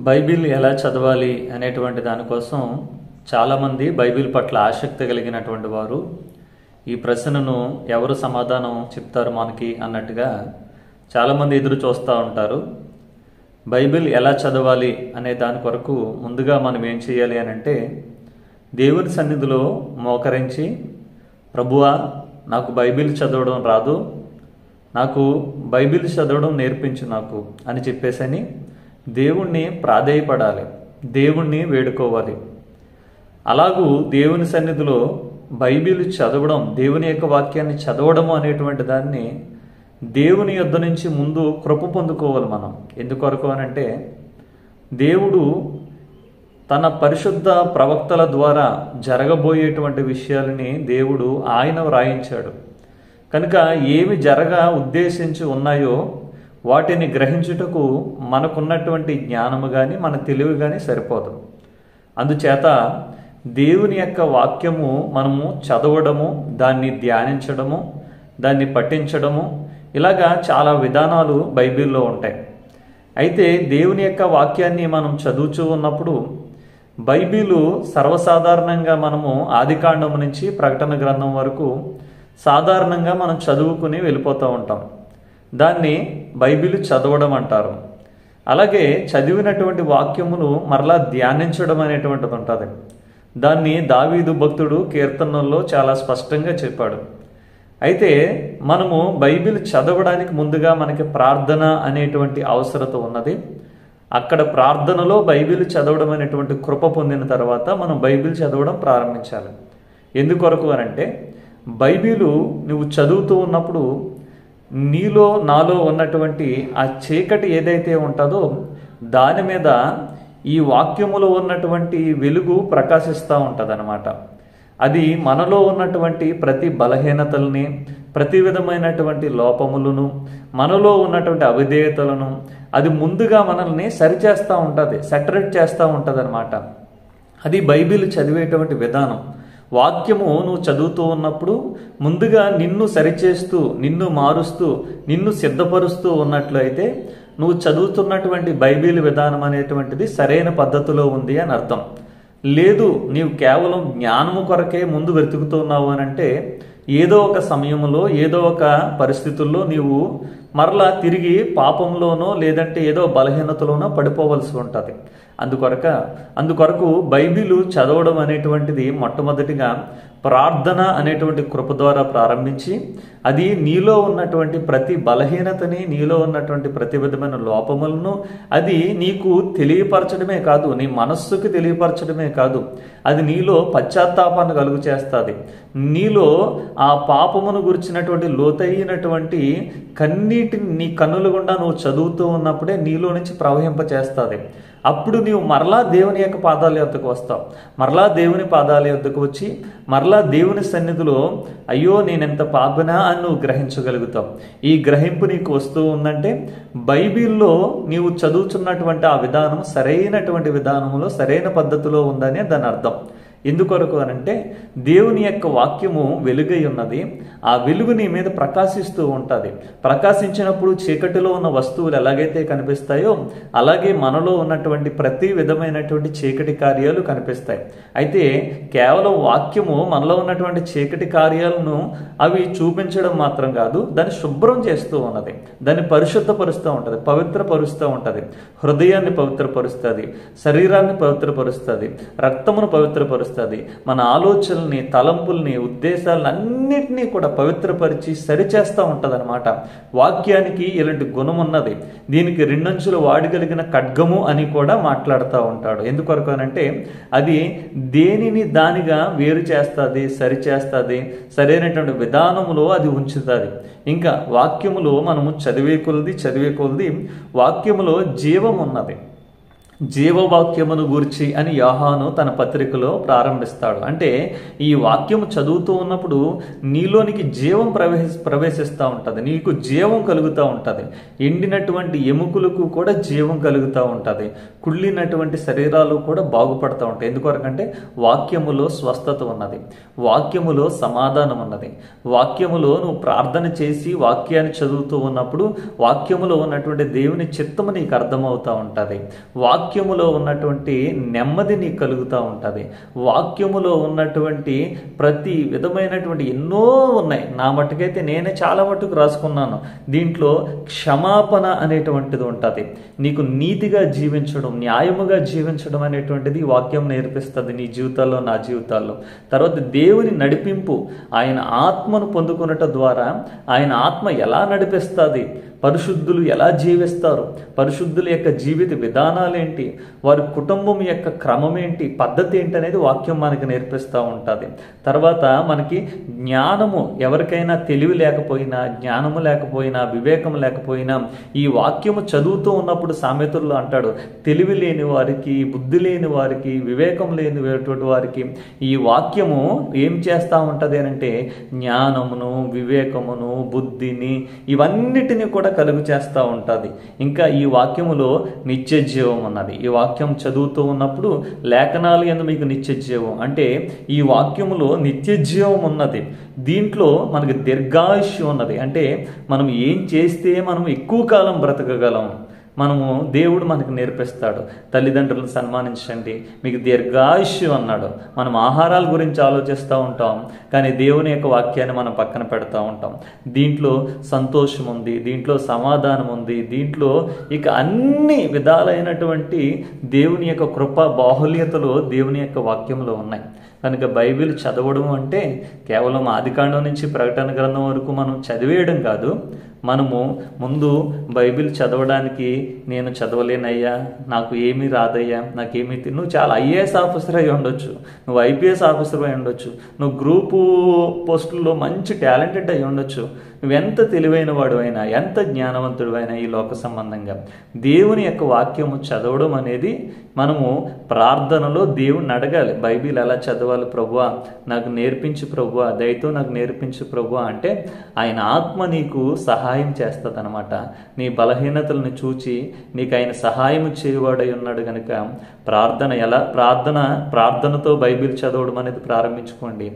Bible ఎలా చదవాలి అనేటువంటి దానికోసం చాలామంది బైబిల్ పట్ల ఆసక్తి కలిగినటువంటి వారు ఈ ప్రశ్నను ఎవరు సమాధానం చెప్తారు మనకి అన్నట్టుగా చాలామంది ఎదురు చూస్తూ ఉంటారు. బైబిల్ ఎలా చదవాలి అనే దాని కొరకు ముందుగా మనం ఏం చేయాలి అని అంటే, దేవుని సన్నిధిలో మోకరించి, ప్రభువా నాకు బైబిల్ చదవడం రాదు, నాకు బైబిల్ చదవడం నేర్పించు నాకు అని చెప్పేసని దేవుణ్ణి ప్రాధేయపడాలి, దేవుణ్ణి వేడుకోవాలి. అలాగూ దేవుని సన్నిధిలో బైబిల్ చదవడం, దేవుని యొక్క వాక్యాన్ని చదవడము అనేటువంటి దాన్ని దేవుని యొద్ద నుంచి ముందు కృప పొందుకోవాలి మనం. ఎందుకొరకు అనంటే, దేవుడు తన పరిశుద్ధ ప్రవక్తల ద్వారా జరగబోయేటువంటి విషయాలని దేవుడు ఆయన వ్రాయించాడు కనుక ఏమి ఉద్దేశించి ఉన్నాయో వాటిని గ్రహించుటకు మనకున్నటువంటి జ్ఞానము కానీ మన తెలివి కానీ సరిపోదు. అందుచేత దేవుని యొక్క వాక్యము మనము చదవడము, దాన్ని ధ్యానించడము, దాన్ని పఠించడము, ఇలాగా చాలా విధానాలు బైబిల్లో ఉంటాయి. అయితే దేవుని యొక్క వాక్యాన్ని మనం చదువుతూ ఉన్నప్పుడు బైబిలు సర్వసాధారణంగా మనము ఆదికాండం నుంచి ప్రకటన గ్రంథం వరకు సాధారణంగా మనం చదువుకుని వెళ్ళిపోతూ ఉంటాం. దాన్ని బైబిల్ చదవడం అంటారు. అలాగే చదివినటువంటి వాక్యమును మరలా ధ్యానించడం అనేటువంటిది ఉంటుంది. దాన్ని దావీదు భక్తుడు కీర్తనల్లో చాలా స్పష్టంగా చెప్పాడు. అయితే మనము బైబిల్ చదవడానికి ముందుగా మనకి ప్రార్థన అనేటువంటి అవసరత ఉన్నది. అక్కడ ప్రార్థనలో బైబిల్ చదవడం అనేటువంటి కృప పొందిన తర్వాత మనం బైబిల్ చదవడం ప్రారంభించాలి. ఎందుకొరకు అనంటే, బైబిలు నువ్వు చదువుతూ ఉన్నప్పుడు నీలో నాలో ఉన్నటువంటి ఆ చీకటి ఏదైతే ఉంటుందో దాని మీద ఈ వాక్యములో ఉన్నటువంటి వెలుగు ప్రకాశిస్తూ ఉంటుంది అన్నమాట. అది మనలో ఉన్నటువంటి ప్రతి బలహీనతల్ని, ప్రతి విధమైనటువంటి లోపములను, మనలో ఉన్నటువంటి అవిధేయతలను అది ముందుగా మనల్ని సరిచేస్తూ ఉంటుంది, సెటరేట్ చేస్తూ ఉంటుంది అన్నమాట. అది బైబిల్ చదివేటువంటి విధానం. వాక్యము నువ్వు చదువుతూ ఉన్నప్పుడు ముందుగా నిన్ను సరిచేస్తూ, నిన్ను మారుస్తూ, నిన్ను సిద్ధపరుస్తూ ఉన్నట్లయితే నువ్వు చదువుతున్నటువంటి బైబిల్ విధానం అనేటువంటిది సరైన పద్ధతిలో ఉంది అని అర్థం. లేదు, నీవు కేవలం జ్ఞానము కొరకే ముందు వెతుకుతున్నావు అని అంటే, ఏదో ఒక సమయంలో ఏదో ఒక పరిస్థితుల్లో నీవు మరలా తిరిగి పాపంలోనో లేదంటే ఏదో బలహీనతలోనో పడిపోవలసి ఉంటుంది. అందుకొరకు బైబిలు చదవడం అనేటువంటిది మొట్టమొదటిగా ప్రార్థన అనేటువంటి కృప ద్వారా ప్రారంభించి, అది నీలో ఉన్నటువంటి ప్రతి బలహీనతని, నీలో ఉన్నటువంటి ప్రతి విధమైన లోపములను అది నీకు తెలియపరచడమే కాదు, నీ మనస్సుకి తెలియపరచడమే కాదు, అది నీలో పశ్చాత్తాపాన్ని కలుగు చేస్తుంది. నీలో ఆ పాపమును గురించినటువంటి లోతైనటువంటి కన్నీటిని నీ కన్నుల గుండా నువ్వు చదువుతూ ఉన్నప్పుడే నీలో నుంచి ప్రవహింపచేస్తుంది. అప్పుడు నీవు మరలా దేవుని యొక్క పాదాల యొద్దకు వస్తావు. మరలా దేవుని పాదాల యొద్దకు వచ్చి మరలా దేవుని సన్నిధిలో అయ్యో నేనెంత పాపనా అని నువ్వు గ్రహించగలుగుతావు. ఈ గ్రహింపు నీకు వస్తూ ఉందంటే బైబిల్లో నీవు చదువుతున్నటువంటి ఆ విధానం సరైనటువంటి విధానంలో, సరైన పద్ధతిలో ఉందని దాని అర్థం. ఎందుకొరకు అనంటే, దేవుని యొక్క వాక్యము వెలుగై ఉన్నది. ఆ వెలుగు నీ మీద ప్రకాశిస్తూ ఉంటుంది. ప్రకాశించినప్పుడు చీకటిలో ఉన్న వస్తువులు ఎలాగైతే కనిపిస్తాయో అలాగే మనలో ఉన్నటువంటి ప్రతి విధమైనటువంటి చీకటి కార్యాలు కనిపిస్తాయి. అయితే కేవలం వాక్యము మనలో ఉన్నటువంటి చీకటి కార్యాలను అవి చూపించడం మాత్రం కాదు, దాన్ని శుభ్రం చేస్తూ ఉన్నది, దాన్ని పరిశుద్ధపరుస్తూ ఉంటుంది, పవిత్రపరుస్తూ ఉంటుంది. హృదయాన్ని పవిత్రపరుస్తుంది, శరీరాన్ని పవిత్రపరుస్తుంది, రక్తమును పవిత్రపరుస్తుంది, మన ఆలోచనల్ని, తలంపుల్ని, ఉద్దేశాలను అన్నిటినీ కూడా పవిత్రపరిచి సరిచేస్తూ ఉంటుంది అనమాట. వాక్యానికి ఇలాంటి గుణం ఉన్నది. దీనికి రెండంచులు వాడగలిగిన ఖడ్గము అని కూడా మాట్లాడుతూ ఉంటాడు. ఎందుకొరకు అనంటే, అది దేనిని దానిగా వేరు చేస్తుంది, సరిచేస్తుంది, సరైనటువంటి విధానములో అది ఉంచుతుంది. ఇంకా వాక్యములో మనము చదివే కొలది వాక్యములో జీవం ఉన్నది. జీవవాక్యమును గూర్చి అని యోహాను తన పత్రికలో ప్రారంభిస్తాడు. అంటే ఈ వాక్యము చదువుతూ ఉన్నప్పుడు నీలోనికి జీవం ప్రవేశిస్తూ ఉంటుంది, నీకు జీవం కలుగుతూ ఉంటుంది. ఎండినటువంటి ఎముకలకు కూడా జీవం కలుగుతూ ఉంటుంది, కుళ్ళినటువంటి శరీరాలు కూడా బాగుపడుతూ ఉంటాయి. ఎందుకొరకంటే వాక్యములో స్వస్థత ఉన్నది, వాక్యములో సమాధానం ఉన్నది. వాక్యములో నువ్వు ప్రార్థన చేసి వాక్యాన్ని చదువుతూ ఉన్నప్పుడు వాక్యములో ఉన్నటువంటి దేవుని చిత్తము నీకు అర్థమవుతూ ఉంటుంది. వాక్యములో ఉన్నటువంటి నెమ్మది నీకు కలుగుతూ ఉంటుంది. వాక్యములో ఉన్నటువంటి ప్రతి విధమైనటువంటి ఎన్నో ఉన్నాయి. నా మట్టుకైతే నేనే చాలా మట్టుకు రాసుకున్నాను. దీంట్లో క్షమాపణ అనేటువంటిది ఉంటుంది. నీకు నీతిగా జీవించడం, న్యాయముగా జీవించడం అనేటువంటిది వాక్యం నేర్పిస్తుంది నీ జీవితాల్లో, నా జీవితాల్లో. తర్వాత దేవుని నడిపింపు, ఆయన ఆత్మను పొందుకున్నట ద్వారా ఆయన ఆత్మ ఎలా నడిపిస్తుంది, పరిశుద్ధులు ఎలా జీవిస్తారు, పరిశుద్ధుల యొక్క జీవిత విధానాలేంటి, వారి కుటుంబం యొక్క క్రమం ఏంటి, పద్ధతి ఏంటి అనేది వాక్యం మనకి నేర్పిస్తూ ఉంటుంది. తర్వాత మనకి జ్ఞానము, ఎవరికైనా తెలివి లేకపోయినా, జ్ఞానము లేకపోయినా, వివేకం లేకపోయినా ఈ వాక్యము చదువుతూ ఉన్నప్పుడు సామెతల్లో అంటాడు, తెలివి లేని వారికి, బుద్ధి లేని వారికి, వివేకం లేనిటువంటి వారికి ఈ వాక్యము ఏం చేస్తూ ఉంటుంది అంటే జ్ఞానమును, వివేకమును, బుద్ధిని ఇవన్నిటిని కూడా కలుగు చేస్తూ ఉంటుంది. ఇంకా ఈ వాక్యములో నిత్య జీవం ఉన్నది. ఈ వాక్యం చదువుతూ ఉన్నప్పుడు లేఖనాలు యందు మీకు నిత్య జీవం అంటే ఈ వాక్యములో నిత్య జీవం ఉన్నది. దీంట్లో మనకి దీర్ఘాయుష్యం ఉన్నది. అంటే మనం ఏం చేస్తే మనం ఎక్కువ కాలం బ్రతకగలం, మనము దేవుడు మనకు నేర్పిస్తాడు. తల్లిదండ్రులను సన్మానించండి, మీకు దీర్ఘాయుష్యం అన్నాడు. మనం ఆహారాల గురించి ఆలోచిస్తూ ఉంటాం, కానీ దేవుని యొక్క వాక్యాన్ని మనం పక్కన పెడతా ఉంటాం. దీంట్లో సంతోషం ఉంది, దీంట్లో సమాధానం ఉంది, దీంట్లో ఇక అన్ని విధాలైనటువంటి దేవుని యొక్క కృప బాహుల్యతలు దేవుని యొక్క వాక్యంలో ఉన్నాయి. కనుక బైబిల్ చదవడం అంటే కేవలం ఆదికాండం నుంచి ప్రకటన గ్రంథం వరకు మనం చదివేయడం కాదు. మనము ముందు బైబిల్ చదవడానికి నేను చదవలేనయ్యా, నాకు ఏమీ రాదయ్యా, నాకేమీ నువ్వు చాలా ఐఏఎస్ ఆఫీసర్ అయి ఉండొచ్చు, నువ్వు ఐపీఎస్ ఆఫీసర్ అయి ఉండొచ్చు, నువ్వు గ్రూపు పోస్టుల్లో మంచి టాలెంటెడ్ అయి ఉండొచ్చు, నువ్వెంత తెలివైన వాడు అయినా, ఎంత జ్ఞానవంతుడు అయినా ఈ లోక సంబంధంగా దేవుని యొక్క వాక్యము చదవడం అనేది మనము ప్రార్థనలో దేవుని అడగాలి. బైబిల్ ఎలా చదవాలి ప్రభువా, నాకు నేర్పించు ప్రభువా, దయతో నాకు నేర్పించు ప్రభువా అంటే ఆయన ఆత్మ నీకు సహాయం చేస్తుంది అనమాట. నీ బలహీనతలను చూచి నీకు ఆయన సహాయం చేయవాడై ఉన్నాడు. కనుక ప్రార్థనతో బైబిల్ చదవడం అనేది ప్రారంభించుకోండి.